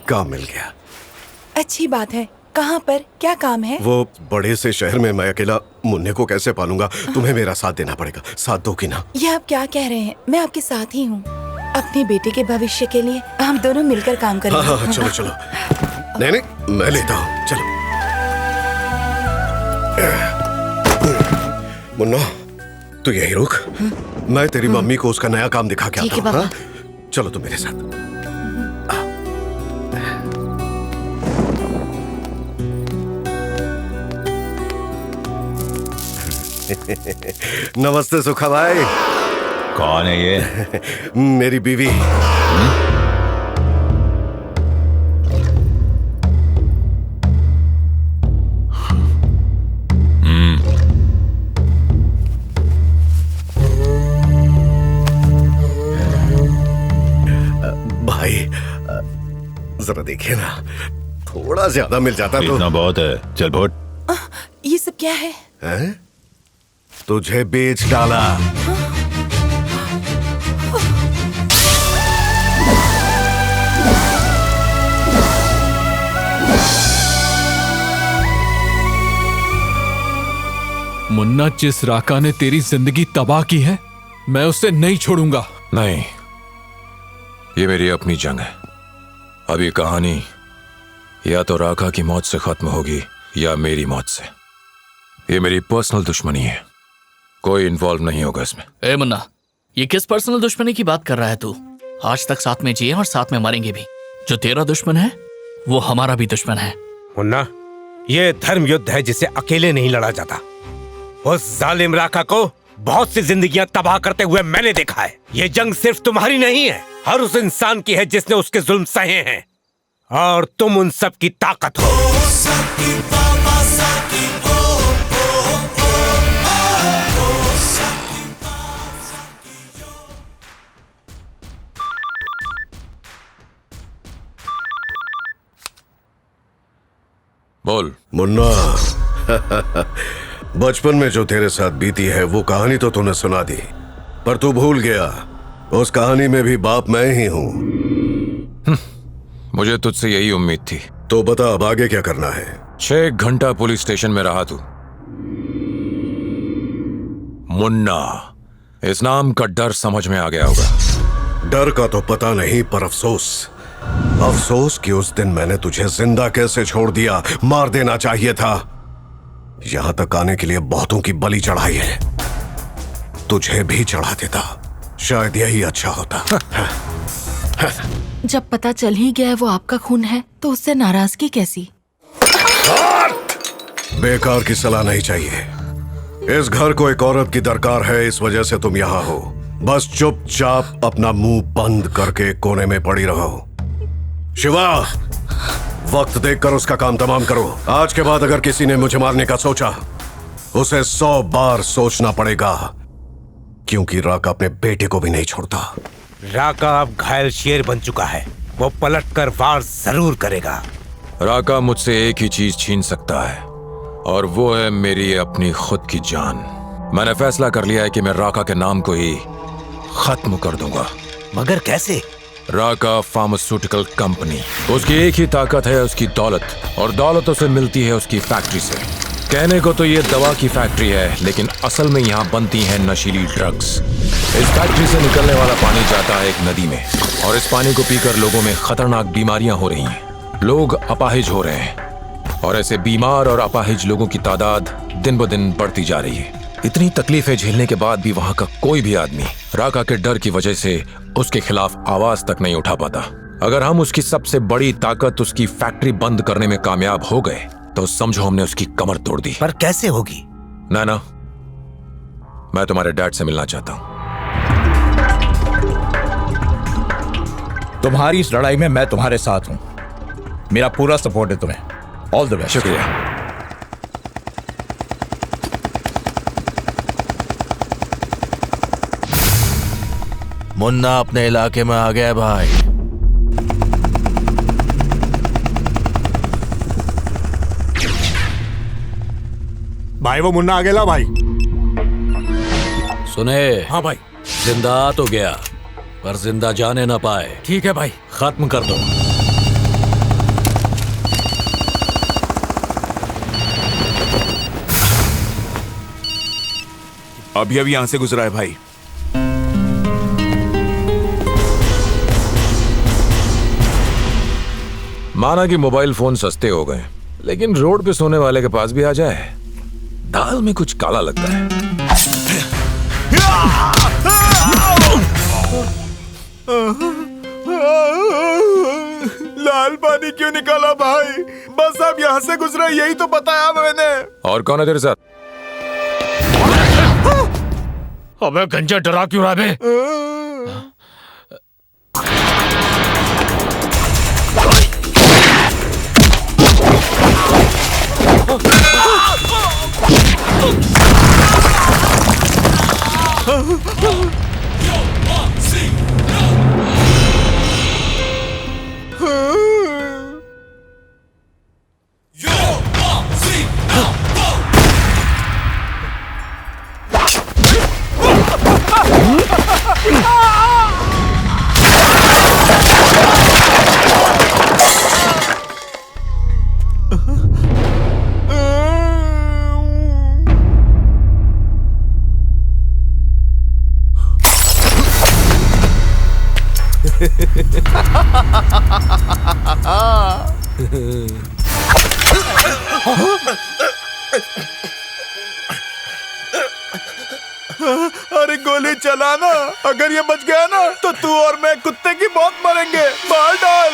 काम मिल गया। अच्छी बात है। कहाँ पर, क्या काम है? वो बड़े से शहर में मैं अकेला मुन्ने को कैसे पालूंगा? तुम्हें मेरा साथ देना पड़ेगा। साथ दोगी ना? ये आप क्या कह रहे हैं? मैं आपके साथ ही हूँ। अपने बेटे के भविष्य के लिए हम दोनों मिलकर काम करेंगे। हाँ, चलो चलो। नहीं नहीं, मैं लेता हूँ, चलो। मुन्ना, तू यही रुक। मैं तेरी मम्मी को उसका नया काम दिखा के आता हूँ। चलो तुम मेरे साथ। नमस्ते सुखा भाई। कौन है ये? मेरी बीवी। भाई जरा देखिए ना, थोड़ा ज्यादा मिल जाता तो। इतना बहुत है, चल फुट। ये सब क्या है? हैं? तुझे बेच डाला। मुन्ना, जिस राका ने तेरी जिंदगी तबाह की है, मैं उसे नहीं छोड़ूंगा। नहीं, ये मेरी अपनी जंग है। अब ये कहानी या तो राका की मौत से खत्म होगी या मेरी मौत से। ये मेरी पर्सनल दुश्मनी है, कोई इन्वॉल्व नहीं होगा इसमें। ए मुन्ना, ये किस पर्सनल दुश्मनी की बात कर रहा है तू? आज तक साथ में जिए और साथ में मरेंगे भी। जो तेरा दुश्मन है वो हमारा भी दुश्मन है। मुन्ना, ये धर्म युद्ध है जिसे अकेले नहीं लड़ा जाता। उस जालिम राका को बहुत सी जिंदगियां तबाह करते हुए मैंने देखा है। ये जंग सिर्फ तुम्हारी नहीं है, हर उस इंसान की है जिसने उसके जुल्म सहे हैं, और तुम उन सब की ताकत हो। बोल मुन्ना, बचपन में जो तेरे साथ बीती है वो कहानी तो तूने सुना दी, पर तू भूल गया उस कहानी में भी बाप मैं ही हूँ। मुझे तुझसे यही उम्मीद थी। तो बता अब आगे क्या करना है? 6 घंटा पुलिस स्टेशन में रहा तू। मुन्ना, इस नाम का डर समझ में आ गया होगा। डर का तो पता नहीं, पर अफसोस कि उस दिन मैंने तुझे जिंदा कैसे छोड़ दिया। मार देना चाहिए था। यहां तक आने के लिए बहुतों की बलि चढ़ाई है, तुझे भी चढ़ा देता, शायद यही अच्छा होता। जब पता चल ही गया है वो आपका खून है, तो उससे नाराजगी कैसी? बेकार की सलाह नहीं चाहिए। इस घर को एक औरत की दरकार है, इस वजह से तुम यहाँ हो। बस चुपचाप अपना मुंह बंद करके कोने में पड़ी रहो। शिवा, वक्त देखकर उसका काम तमाम करो। आज के बाद अगर किसी ने मुझे मारने का सोचा, उसे 100 बार सोचना पड़ेगा, क्योंकि राका अपने बेटे को भी नहीं छोड़ता। राका अब घायल शेर बन चुका है, वो पलटकर वार जरूर करेगा। राका मुझसे एक ही चीज छीन सकता है, और वो है मेरी अपनी खुद की जान। मैंने फैसला कर लिया है कि मैं राका के नाम को ही खत्म कर दूंगा। मगर कैसे? राका फार्मास्यूटिकल कंपनी, उसकी एक ही ताकत है उसकी दौलत, और दौलत उसे मिलती है उसकी फैक्ट्री से। कहने को तो ये दवा की फैक्ट्री है, लेकिन असल में यहाँ बनती हैं नशीली ड्रग्स। इस फैक्ट्री से निकलने वाला पानी जाता है एक नदी में, और इस पानी को पीकर लोगों में खतरनाक बीमारियां हो रही हैं। लोग अपाहिज हो रहे हैं, और ऐसे बीमार और अपाहिज लोगों की तादाद दिन ब दिन बढ़ती जा रही है। इतनी तकलीफें झेलने के बाद भी वहां का कोई भी आदमी राका के डर की वजह से उसके खिलाफ आवाज तक नहीं उठा पाता। अगर हम उसकी सबसे बड़ी ताकत, उसकी फैक्ट्री बंद करने में कामयाब हो गए, तो समझो हमने उसकी कमर तोड़ दी। पर कैसे होगी? ना, मैं तुम्हारे डैड से मिलना चाहता हूं। तुम्हारी इस लड़ाई में मैं तुम्हारे साथ हूं। मेरा पूरा सपोर्ट है तुम्हें। All the best. शुक्रिया। मुन्ना अपने इलाके में आ गया भाई। भाई वो मुन्ना आ गया भाई। सुने? हाँ भाई। जिंदा तो गया, पर जिंदा जाने ना पाए। ठीक है भाई। खत्म कर दो। अभी अभी यहां से गुजरा है भाई। माना कि मोबाइल फोन सस्ते हो गए, लेकिन रोड पे सोने वाले के पास भी आ जाए, दाल में कुछ काला लगता है। लाल पानी क्यों निकाला भाई? बस अब यहाँ से गुजरा, यही तो बताया मैंने। और कौन है तेरे साथ? अबे गंजा डरा क्यों रहा बे? अरे गोली चलाना, अगर ये बच गया ना तो तू और मैं कुत्ते की मौत मरेंगे। मार डाल।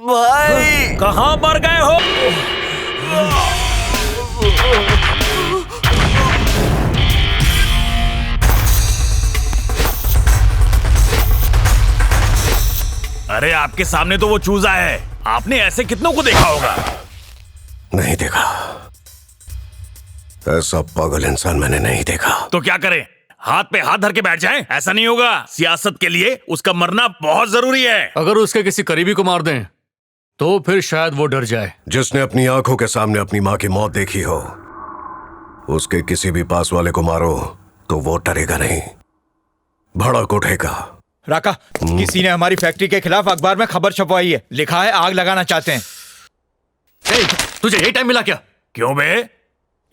भाई कहाँ मर गए हो? अरे आपके सामने तो वो चूजा है। आपने ऐसे कितनों को देखा होगा? नहीं देखा, ऐसा पागल इंसान मैंने नहीं देखा। तो क्या करें? हाथ पे हाथ धर के बैठ जाएं? ऐसा नहीं होगा। सियासत के लिए उसका मरना बहुत जरूरी है। अगर उसके किसी करीबी को मार दें तो फिर शायद वो डर जाए। जिसने अपनी आंखों के सामने अपनी माँ की मौत देखी हो, उसके किसी भी पास वाले को मारो तो वो डरेगा नहीं, भड़क उठेगा। राका, किसी ने हमारी फैक्ट्री के खिलाफ अखबार में खबर छपवाई है। लिखा है आग लगाना चाहते हैं। तुझे यही टाइम मिला क्या? क्यों बे?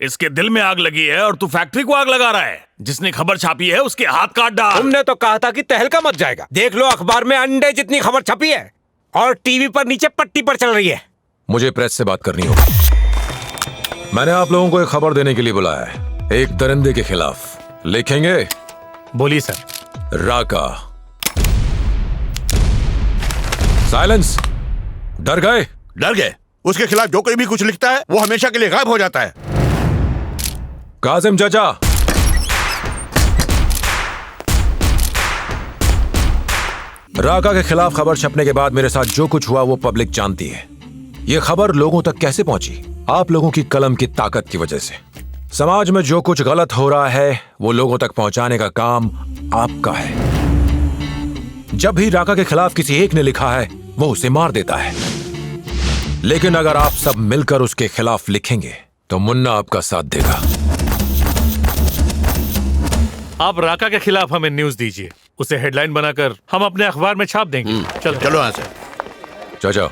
इसके दिल में आग लगी है और तू फैक्ट्री को आग लगा रहा है। जिसने खबर छापी है उसके हाथ काट डाल। तुमने तो कहा था कि तहलका मच जाएगा। देख लो, अखबार में अंडे जितनी खबर छपी है और टीवी पर नीचे पट्टी पर चल रही है। मुझे प्रेस से बात करनी होगी। मैंने आप लोगों को एक खबर देने के लिए बुलाया है, एक दरिंदे के खिलाफ। लिखेंगे? बोलिए सर। राका। साइलेंस। डर गए? डर गए? उसके खिलाफ जो कोई भी कुछ लिखता है वो हमेशा के लिए गायब हो जाता है। काजिम चाचा, राका के खिलाफ खबर छपने के बाद मेरे साथ जो कुछ हुआ वो पब्लिक जानती है। ये खबर लोगों तक कैसे पहुंची? आप लोगों की कलम की ताकत की वजह से। समाज में जो कुछ गलत हो रहा है वो लोगों तक पहुंचाने का काम आपका है। जब भी राका के खिलाफ किसी एक ने लिखा है वो उसे मार देता है, लेकिन अगर आप सब मिलकर उसके खिलाफ लिखेंगे तो मुन्ना आपका साथ देगा। आप राका के खिलाफ हमें न्यूज दीजिए, उसे हेडलाइन बनाकर हम अपने अखबार में छाप देंगे। चलो यहाँ से। चाचा,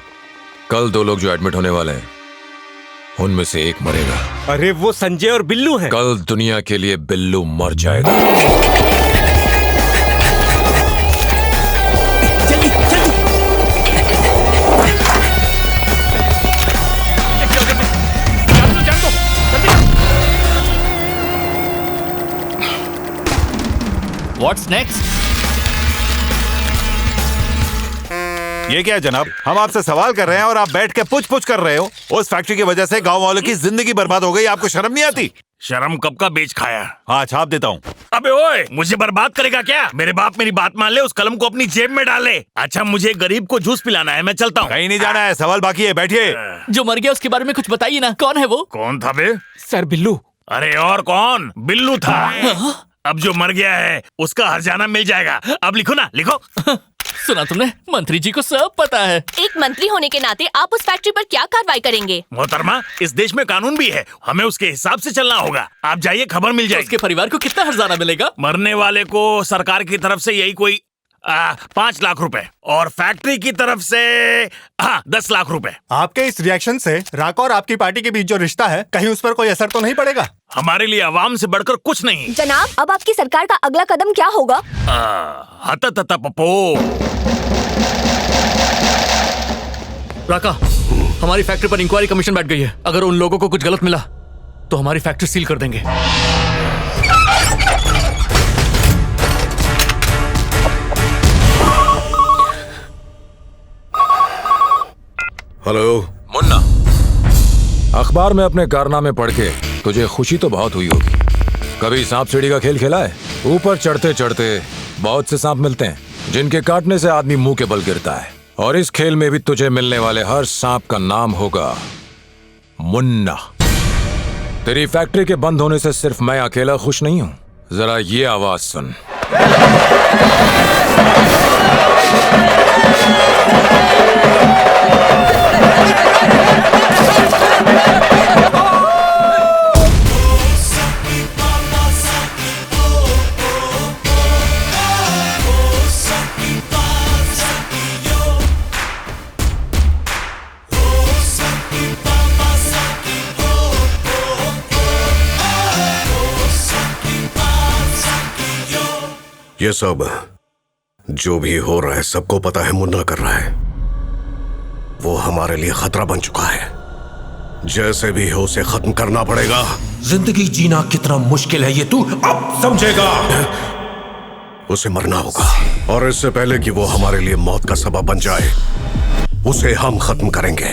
कल 2 लोग जो एडमिट होने वाले हैं उनमें से एक मरेगा। अरे वो संजय और बिल्लू हैं। कल दुनिया के लिए बिल्लू मर जाएगा। What's next? ये क्या है जनाब? हम आपसे सवाल कर रहे हैं और आप बैठ के पूछ कर रहे हो। उस फैक्ट्री की वजह से गांव वालों की जिंदगी बर्बाद हो गई, आपको शर्म नहीं आती? शर्म कब का बेच खाया। हाँ, छाप देता हूँ। अबे ओए, मुझे बर्बाद करेगा क्या? मेरे बाप मेरी बात मान ले, उस कलम को अपनी जेब में डाले। अच्छा, मुझे गरीब को जूस पिलाना है, मैं चलता हूँ। कहीं नहीं जाना है, सवाल बाकी है, बैठिए। जो मर गया उसके बारे में कुछ बताइए ना, कौन है वो? कौन था बे? सर बिल्लू। अरे और कौन? बिल्लू था। अब जो मर गया है उसका हर्जाना मिल जाएगा। अब लिखो ना, लिखो। सुना तुमने? मंत्री जी को सब पता है। एक मंत्री होने के नाते आप उस फैक्ट्री पर क्या कार्रवाई करेंगे? मोहतरमा, इस देश में कानून भी है, हमें उसके हिसाब से चलना होगा। आप जाइए, खबर मिल जाएगी। उसके परिवार को कितना हर्जाना मिलेगा? मरने वाले को सरकार की तरफ से यही कोई 5 लाख रुपए और फैक्ट्री की तरफ से 10 लाख रुपए। आपके इस रिएक्शन से राका और आपकी पार्टी के बीच जो रिश्ता है, कहीं उस पर कोई असर तो नहीं पड़ेगा? हमारे लिए अवाम से बढ़कर कुछ नहीं। जनाब, अब आपकी सरकार का अगला कदम क्या होगा? राका, हमारी फैक्ट्री पर इंक्वायरी कमीशन बैठ गई है। अगर उन लोगों को कुछ गलत मिला तो हमारी फैक्ट्री सील कर देंगे। हेलो मुन्ना, अखबार में अपने कारनामे पढ़ के तुझे खुशी तो बहुत हुई होगी। कभी सांप सीढ़ी का खेल खेला है? ऊपर चढ़ते चढ़ते बहुत से सांप मिलते हैं जिनके काटने से आदमी मुंह के बल गिरता है, और इस खेल में भी तुझे मिलने वाले हर सांप का नाम होगा मुन्ना। तेरी फैक्ट्री के बंद होने से सिर्फ मैं अकेला खुश नहीं हूं। जरा ये आवाज सुन। ये सब जो भी हो रहा है, सबको पता है मुन्ना कर रहा है। वो हमारे लिए खतरा बन चुका है। जैसे भी हो उसे खत्म करना पड़ेगा। जिंदगी जीना कितना मुश्किल है ये तू अब समझेगा। उसे मरना होगा, और इससे पहले कि वो हमारे लिए मौत का सबब बन जाए, उसे हम खत्म करेंगे।